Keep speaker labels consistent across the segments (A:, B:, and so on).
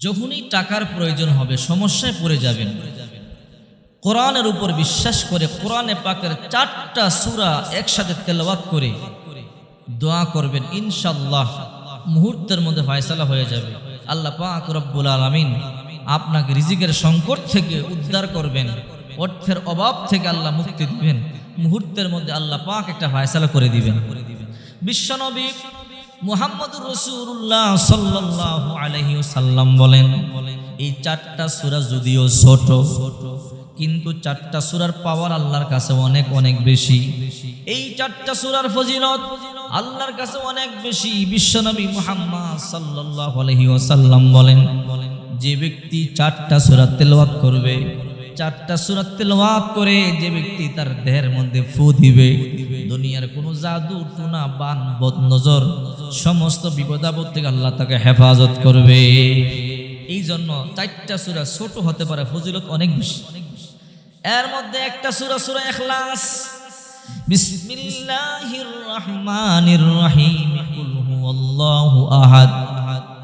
A: যখনই টাকার প্রয়োজন হবে, সমস্যায় পড়ে যাবেন, কোরআনের উপর বিশ্বাস করে কোরআনে পাকের 4টা সূরা একসাথে তেলাওয়াত করে দোয়া করবেন, ইনশাআল্লাহ মুহূর্তের মধ্যে ফয়সালা হয়ে যাবে। আল্লাহ পাক রব্বুল আলামিন আপনাকে রিজিকের সংকট থেকে উদ্ধার করবেন, অর্থের অভাব থেকে আল্লাহ মুক্তি দিবেন, মুহূর্তের মধ্যে আল্লাহ পাক একটা ফয়সালা করে দিবেন। বিশ্বনবী মুহাম্মদুর রাসূলুল্লাহ সাল্লাল্লাহু আলাইহি ওয়াসাল্লাম বলেন, এই 4টা সূরা যদিও ছোট, কিন্তু 4টা সূরার পাওয়ার আল্লাহর কাছে অনেক অনেক বেশি। এই 4টা সূরার ফজিলত আল্লাহর কাছে অনেক বেশি। বিশ্বনবী মুহাম্মদ সাল্লাল্লাহু আলাইহি ওয়াসাল্লাম বলেন, যে ব্যক্তি 4টা সূরা তেলাওয়াত করবে, 4টা সূরা তেলাওয়াত করে যে ব্যক্তি তার দেহের মধ্যে ফু দিবে, দুনিয়ার কোনো জাদু টুনা বান বদনজর সমস্ত বিপদাপদ থেকে আল্লাহ তাকে হেফাজত করবে। এই জন্য 4টা সূরা ছোট হতে পারে, ফজিলত অনেক বেশি। এর মধ্যে একটা সূরা, সূরা ইখলাস। বিসমিল্লাহির রহমানির রহিম। কুল হুয়াল্লাহু আহাদ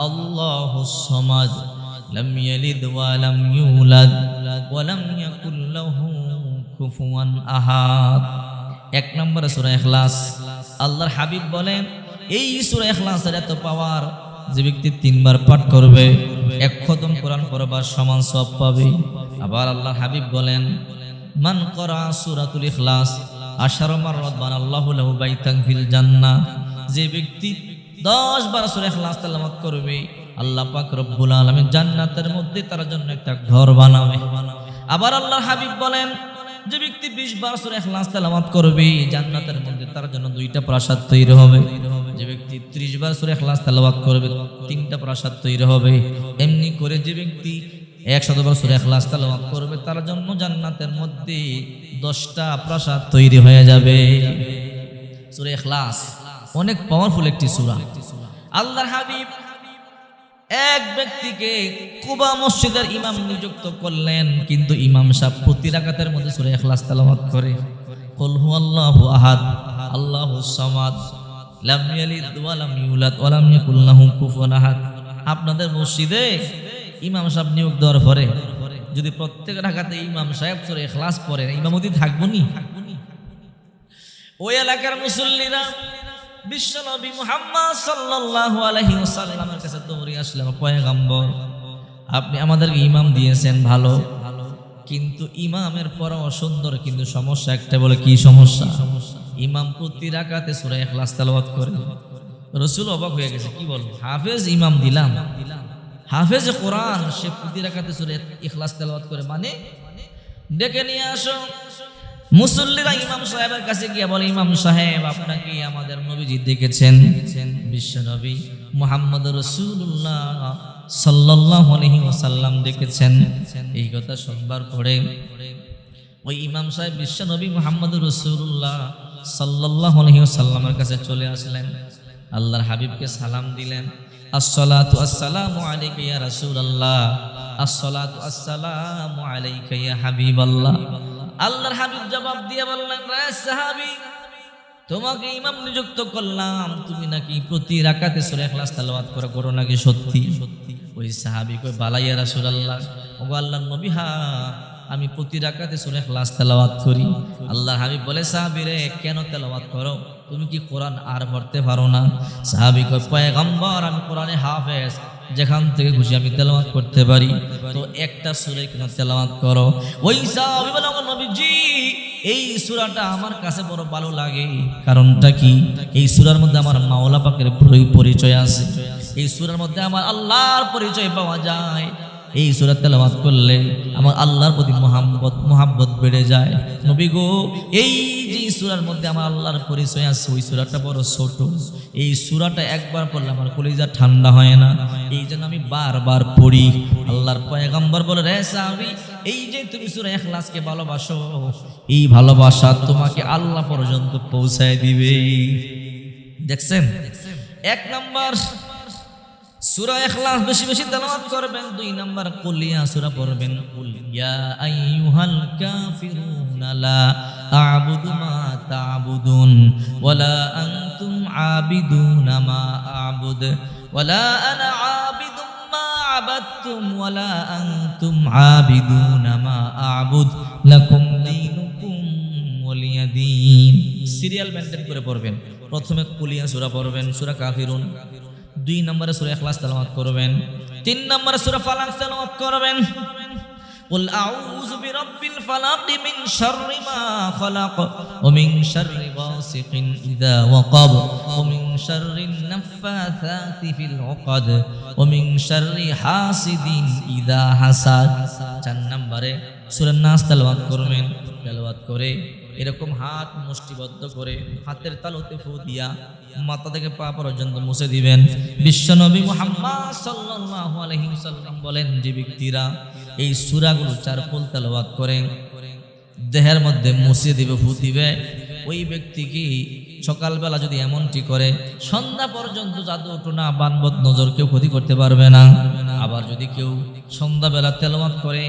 A: আল্লাহুস সামাদ লাম ইয়ালিদ ওয়া লাম ইউলাদ ওয়া লাম ইয়াকুল লাহু কুফুয়ান আহাদ। 1 নম্বরে সূরা ইখলাস। আল্লাহর হাবিব বলেন, এই সূরা ইখলাসের এত পাওয়ার, যে ব্যক্তি 3 বার পাঠ করবে 1 খতম কোরআন পড়বার সমান সওয়াব পাবে। আবার আল্লাহর হাবিব বলেন, মান করা সূরাতুল ইখলাস 10 মাররাত বানাল্লাহু লাহু বাইতান ফিল জান্নাহ। যে ব্যক্তি 10 বার সূরা ইখলাস তেলাওয়াত করবে, আল্লাহ পাক রব্বুল আলামিন জান্নাতের মধ্যে তার জন্য একটা ঘর বানাবে। আবার আল্লাহর হাবিব বলেন, যে ব্যক্তি 20 বার সূরা ইখলাস তেলাওয়াত করবে, জান্নাতের মধ্যে তার জন্য 2টা প্রাসাদ তৈরি হবে। যে ব্যক্তি 30 বার সূরা ইখলাস তেলাওয়াত করবে, 3টা প্রাসাদ তৈরি হবে। এমনি করে যে ব্যক্তি 100 বার সূরা ইখলাস তেলাওয়াত করবে, তার জন্য জান্নাতের মধ্যে 10টা প্রাসাদ তৈরি হয়ে যাবে। সূরা ইখলাস অনেক পাওয়ারফুল একটি সূরা। আল্লাহর হাবিব এক ব্যক্তিকে কুবা মসজিদের ইমাম নিযুক্ত করলেন, কিন্তু ইমাম সাহেব প্রতি রাকাতের মধ্যে সূরা ইখলাস তেলাওয়াত করে। কুল হুয়াল্লাহু আহাদ আল্লাহুস সামাদ লাম ইয়ালিদ ওয়া লাম ইউলাদ ওয়া লাম ইয়াকুল লাহু কুফুয়ান আহাদ। আপনাদের মসজিদে ইমাম সাহেব নিয়োগ দেওয়ার পরে যদি প্রত্যেক রাকাতে ইমাম সাহেব সূরা ইখলাস পড়ে, ইমামতি থাকবো নি? ওই এলাকার মুসল্লিরা বিশ্বনবী মুহাম্মদ সাল্লাল্লাহু আলাইহি ওয়াসাল্লামের কাছে দৌড়ে আসলেন, পয়গম্বর আপনি আমাদেরকে ইমাম দিয়েছেন ভালো, কিন্তু ইমামের পড়াও সুন্দর, কিন্তু সমস্যা একটা। বলে কি সমস্যা? ইমাম প্রতি রাকাতে সূরা ইখলাস তেলাওয়াত করে। রাসূল অবাক হয়ে গেছে, কি বল, হাফেজ ইমাম দিলাম, হাফেজ কোরআন, সে প্রতি রাকাতে সূরা ইখলাস তেলাওয়াত করে, মানে ডেকে নিয়ে আসো। মুসল্লিরা ইমাম সাহেবের কাছে গিয়ে বলে, ইমাম সাহেব আপনাকে আমাদের নবীজি দেখেছেন, বিশ্বনবী মুহাম্মদুর রাসূলুল্লাহ সাল্লাল্লাহু আলাইহি ওয়াসাল্লাম দেখেছেন। এই কথা শুনবার পরে ওই ইমাম সাহেব বিশ্বনবী মুহাম্মদুর রাসূলুল্লাহ সাল্লাল্লাহু আলাইহি ওয়াসাল্লামের কাছে চলে আসলেন, আল্লাহর হাবিবকে সালাম দিলেন, আসসালাতু আসসালামু আলাইকা ইয়া রাসূলুল্লাহ, আসসালাতু আসসালামু আলাইকা ইয়া হাবিবাল্লাহ। আল্লাহর হাবিব জবাব দিয়ে বললেন, রে সাহাবী, তোমাকে ইমাম নিযুক্ত করলাম, তুমি নাকি প্রতি রাকাতে সূরা ইখলাস তেলাওয়াত করো নাকি? সত্যি? ওই সাহাবী কই, বালা ইয়া রাসূলুল্লাহ, ওগো আল্লাহর নবী, হ্যাঁ আমি প্রতি রাকাতে সূরা ইখলাস তেলাওয়াত করি। আল্লাহর হাবিব বলে, সাহাবী রে, কেন তেলাওয়াত করো? তুমি কি কোরআন আর পড়তে পারো না? সাহাবী কই, পয়গম্বর আমি কোরআনে হাফেজ, যেখান থেকে খুশি আমি তেলাওয়াত করতে পারি, তো একটা সূরা কেন তেলাওয়াত করো? ওই সাহাবী বলে, নবীজি এই সূরাটা আমার কাছে বড় ভালো লাগে। কারণটা কি? এই সূরার মধ্যে আমার মাওলা পাকের পরিচয় আছে, এই সূরার মধ্যে আমার আল্লাহর পরিচয় পাওয়া যায়। এই সূরা তেলাওয়াত করলে আমার আল্লাহর প্রতি মোহাব্বত বেড়ে যায়। নবী গো, এই যে সূরার মধ্যে আমার আল্লাহর পরিচয় আছে, ওই সূরাটা বড় ছোট, এই সূরাটা একবার পড়লে আমার কলিজা ঠান্ডা হয় না, এই জন্য আমি বারবার পড়ি। আল্লাহর পয়গম্বর বলে, রে সাহাবী, এই যে তুমি সূরা ইখলাসকে ভালোবাসো, এই ভালোবাসা তোমাকে আল্লাহ পর্যন্ত পৌঁছায় দিবে। দেখছেন? 1 নাম্বার সূরা ইখলাস বেশি বেশি তেলাওয়াত করবেন। 2 নাম্বার কুলিয়া সূরা পড়বেন। কুল ইয়া আইয়ুহাল কাফিরুনা লা আ'বুদু মা তা'বুদুন ওয়ালা আনতুম আবিদুনা মা আ'বুদ ওয়ালা আনা আবিদুম মা আবাদতুম ওয়ালা আনতুম আবিদুনা মা আ'বুদ লাকুম দীনুকুম ওয়ালিয়া দীন। সিরিয়াল মেইনটেইন করে পড়বেন। প্রথমে কুলিয়া সূরা পড়বেন, সূরা কাফিরুন। 2 নম্বরে সূরা ইখলাস তেলাওয়াত করবেন। 3 নম্বরে সূরা ফালাক তেলাওয়াত করবেন। قل أعوذ برب الفلق من شر ما خلق ومن شر غاسق إذا وقب ومن شر النفاثات في العقد ومن شر حاسد إذا حسد। 4 নম্বরে সূরা নাস তেলাওয়াত করবেন। তেলাওয়াত করে এরকম হাত মুষ্টিবদ্ধ করে হাতের তালুতে ফু দিয়া মাথা থেকে পা পর্যন্ত মুছে দিবেন। বিশ্বনবী মুহাম্মদ সাল্লাল্লাহু আলাইহি ওয়াসাল্লাম বলেন, যে ব্যক্তিরা এই সূরাগুলো 4 ফুল তেলাওয়াত করে দেহের মধ্যে মুছে দিবে, ফু দিবে, ওই ব্যক্তি কি সকালবেলা যদি এমনটি করে সন্ধ্যা পর্যন্ত জাদু টোনা বানবদ নজর কেউ ক্ষতি করতে পারবে না। আবার যদি কেউ সন্ধ্যাবেলা তেলাওয়াত করে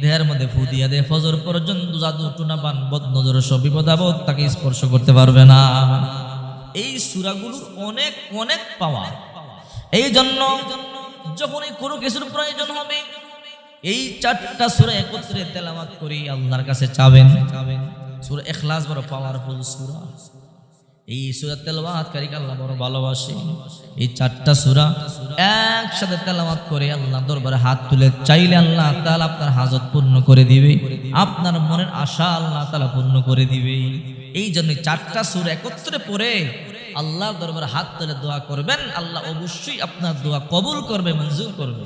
A: দেহের মধ্যে ফু দিয়া দেয়, ফজর পর্যন্ত জাদু টোনা বানবদ নজর সব বিপদ আপদ তাকে স্পর্শ করতে পারবে না। এই সূরাগুলোর অনেক অনেক পাওয়ার। এই জন্য যখনই কোনো কিছুর প্রয়োজন হবে এই 4টা সূরা একত্রে তেলাওয়াত করি আল্লাহর কাছে চাবেন। সূরা ইখলাস বড় পাওয়ারফুল সূরা। এই সূরা তেলাওয়াতকারীকে আল্লাহ বড় ভালোবাসে। এই 4টা সূরা একসাথে তেলাওয়াত করে আল্লাহ দরবারে হাত তুলে চাইলে আল্লাহ তাআলা আপনার হাজত পূর্ণ করে দিবে, আপনার মনের আশা আল্লাহ তাআলা পূর্ণ করে দিবে। এই জন্য 4টা সূরা একত্রে পড়ে আল্লাহর দরবারে হাত তুলে দোয়া করবেন, আল্লাহ অবশ্যই আপনার দোয়া কবুল করবে, মঞ্জুর করবে।